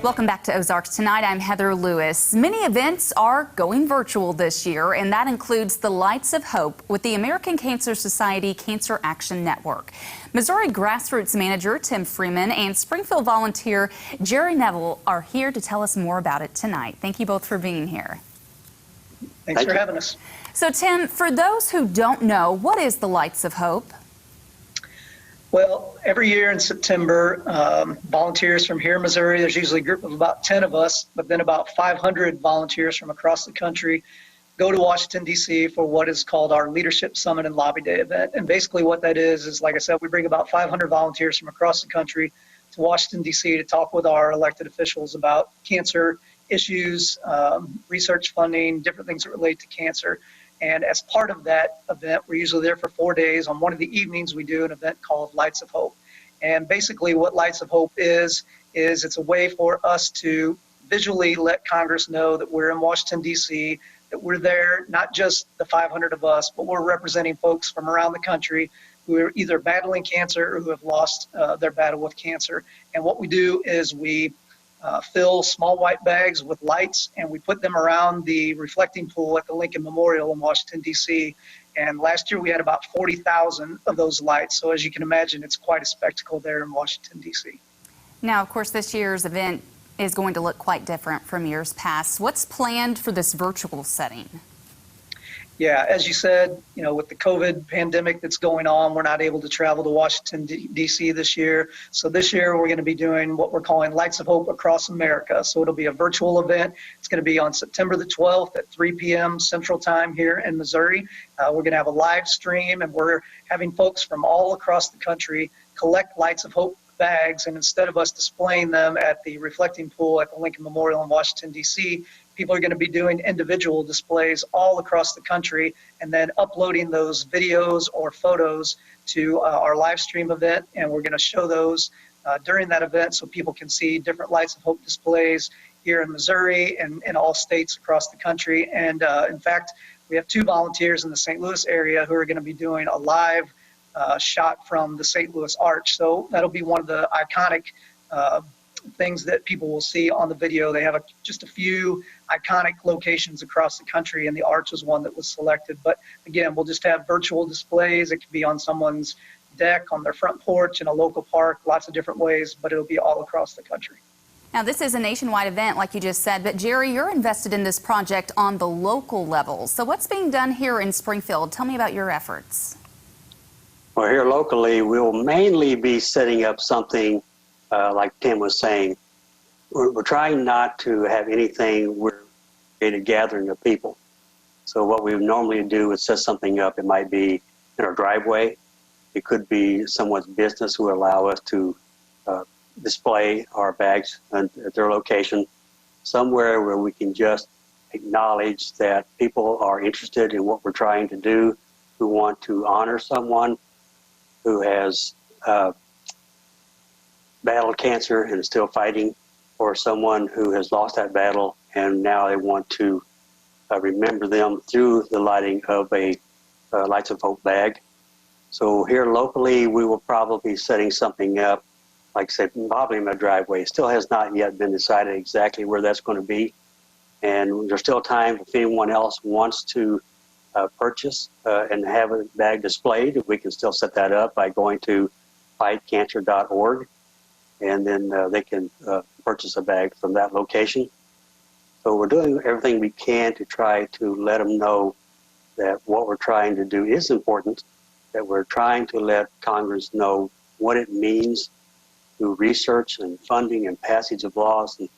Welcome back to Ozarks Tonight. I'm Heather Lewis. Many events are going virtual this year, and that includes the Lights of Hope with the American Cancer Society Cancer Action Network. Missouri grassroots manager Tim Freeman and Springfield volunteer Jerry Neville are here to tell us more about it tonight. Thank you both for being here. Thanks for having us. So, Tim, for those who don't know, what is the Lights of Hope? Well, every year in September, volunteers from here in Missouri, there's usually a group of about 10 of us, but then about 500 volunteers from across the country go to Washington, D.C. for what is called our Leadership Summit and Lobby Day event. And basically what that is, like I said, we bring about 500 volunteers from across the country to Washington, D.C. to talk with our elected officials about cancer issues, research funding, different things that relate to cancer. And as part of that event, we're usually there for 4 days. On one of the evenings, we do an event called Lights of Hope. And basically what Lights of Hope is it's a way for us to visually let Congress know that we're in Washington, D.C., that we're there, not just the 500 of us, but we're representing folks from around the country who are either battling cancer or who have lost their battle with cancer. And what we do is we fill small white bags with lights, and we put them around the reflecting pool at the Lincoln Memorial in Washington, D.C. And last year we had about 40,000 of those lights. So as you can imagine, it's quite a spectacle there in Washington, D.C. Now, of course, this year's event is going to look quite different from years past. What's planned for this virtual setting? Yeah, as you said, with the COVID pandemic that's going on, we're not able to travel to Washington, D.C. this year. So this year we're going to be doing what we're calling Lights of Hope Across America. So it'll be a virtual event. It's going to be on September the 12th at 3 p.m. Central Time here in Missouri. We're going to have a live stream, and we're having folks from all across the country collect Lights of Hope bags, and instead of us displaying them at the reflecting pool at the Lincoln Memorial in Washington, D.C., people are going to be doing individual displays all across the country and then uploading those videos or photos to our live stream event. And we're going to show those during that event so people can see different Lights of Hope displays here in Missouri and in all states across the country. And in fact, we have 2 volunteers in the St. Louis area who are going to be doing a live shot from the St. Louis Arch. So that'll be one of the iconic things that people will see on the video. They have just a few iconic locations across the country, and the Arch is one that was selected. But again, we'll just have virtual displays. It could be on someone's deck, on their front porch, in a local park, lots of different ways, but it'll be all across the country. Now, this is a nationwide event, like you just said, but Jerry, you're invested in this project on the local level. So what's being done here in Springfield? Tell me about your efforts. Well, here locally, we'll mainly be setting up something like Tim was saying. We're trying not to have anything where we create a gathering of people. So what we would normally do is set something up. It might be in our driveway. It could be someone's business who allow us to display our bags at their location, somewhere where we can just acknowledge that people are interested in what we're trying to do, who want to honor someone who has battled cancer and is still fighting, or someone who has lost that battle and now they want to remember them through the lighting of a Lights of Hope bag. So here locally, we will probably be setting something up, like I said, probably in my driveway. It still has not yet been decided exactly where that's going to be. And there's still time if anyone else wants to purchase and have a bag displayed. We can still set that up by going to fightcancer.org, and then they can purchase a bag from that location. So we're doing everything we can to try to let them know that what we're trying to do is important, that we're trying to let Congress know what it means through research and funding and passage of laws and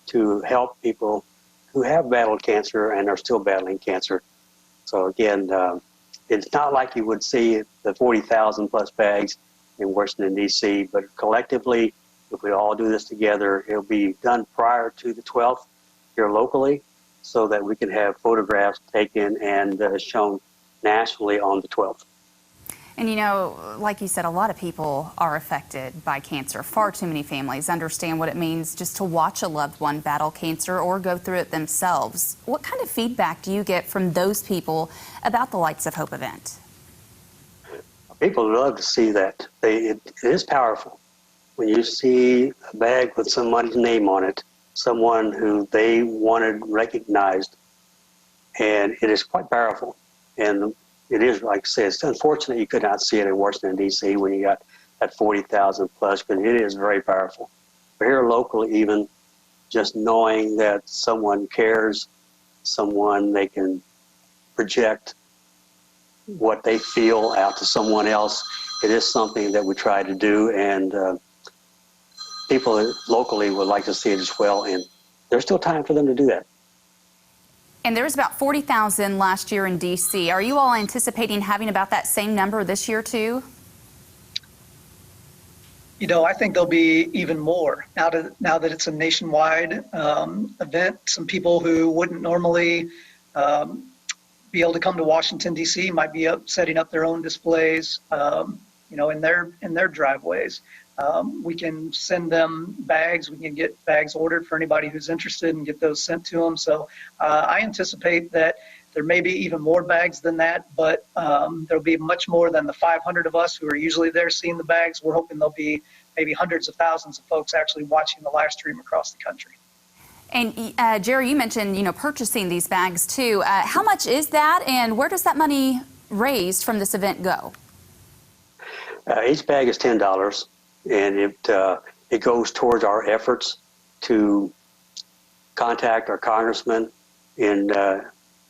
to help people who have battled cancer and are still battling cancer. So again, it's not like you would see the 40,000 plus bags in Washington, D.C., but collectively, if we all do this together, it'll be done prior to the 12th here locally so that we can have photographs taken and shown nationally on the 12th. And like you said, a lot of people are affected by cancer. Far too many families understand what it means just to watch a loved one battle cancer or go through it themselves. What kind of feedback do you get from those people about the Lights of Hope event? People love to see that. It is powerful. when you see a bag with somebody's name on it, someone who they wanted recognized, and it is quite powerful. And it is, like I said, it's unfortunate you could not see it in Washington, D.C. when you got that 40,000 plus, but it is very powerful. But here locally, even just knowing that someone cares, someone they can project what they feel out to someone else, it is something that we try to do, and people locally would like to see it as well, and there's still time for them to do that. And there was about 40,000 last year in D.C. Are you all anticipating having about that same number this year too? You know, I think there'll be even more now that it's a nationwide event. Some people who wouldn't normally be able to come to Washington, D.C. might be setting up their own displays, you know, in their driveways. We can send them bags. We can get bags ordered for anybody who's interested and get those sent to them. So I anticipate that there may be even more bags than that, but there'll be much more than the 500 of us who are usually there seeing the bags. We're hoping there'll be maybe hundreds of thousands of folks actually watching the live stream across the country. And Jerry, you mentioned, you know, purchasing these bags too. How much is that, and where does that money raised from this event go? Each bag is $10, and it goes towards our efforts to contact our congressman in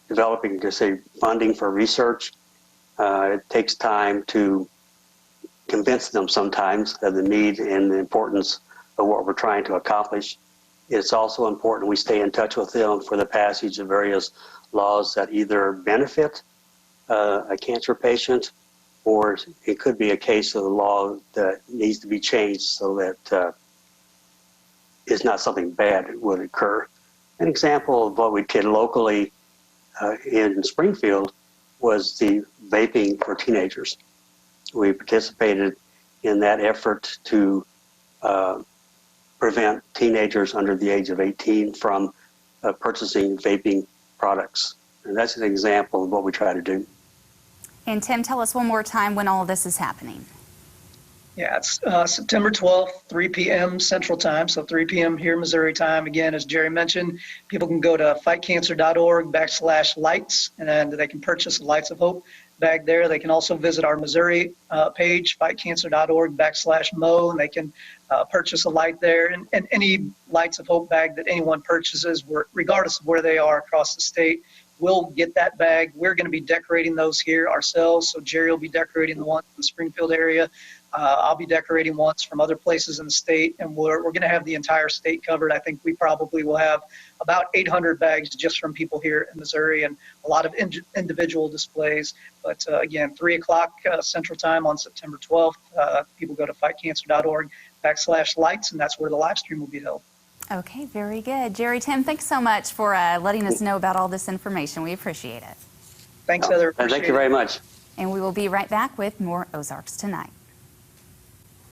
developing, to say, funding for research. It takes time to convince them sometimes of the need and the importance of what we're trying to accomplish. It's also important we stay in touch with them for the passage of various laws that either benefit a cancer patient, or it could be a case of the law that needs to be changed so that it's not something bad that would occur. An example of what we did locally in Springfield was the vaping for teenagers. We participated in that effort to prevent teenagers under the age of 18 from purchasing vaping products. And that's an example of what we try to do. And Tim, tell us one more time when all of this is happening. Yeah, it's September 12th, 3 p.m. Central Time, so 3 p.m. here Missouri time. Again, as Jerry mentioned, people can go to fightcancer.org/lights, and then they can purchase a Lights of Hope bag there. They can also visit our Missouri page, fightcancer.org/Mo, and they can purchase a light there. And any Lights of Hope bag that anyone purchases, regardless of where they are across the state, we'll get that bag. We're going to be decorating those here ourselves. So Jerry will be decorating the ones in the Springfield area. I'll be decorating ones from other places in the state, and we're going to have the entire state covered. I think we probably will have about 800 bags just from people here in Missouri, and a lot of individual displays. But again, 3 o'clock Central Time on September 12th. People go to fightcancer.org/lights, and that's where the live stream will be held. Okay, very good. Jerry, Tim, thanks so much for letting us know about all this information. We appreciate it. Thanks, Heather. Thank you very much. And we will be right back with more Ozarks Tonight.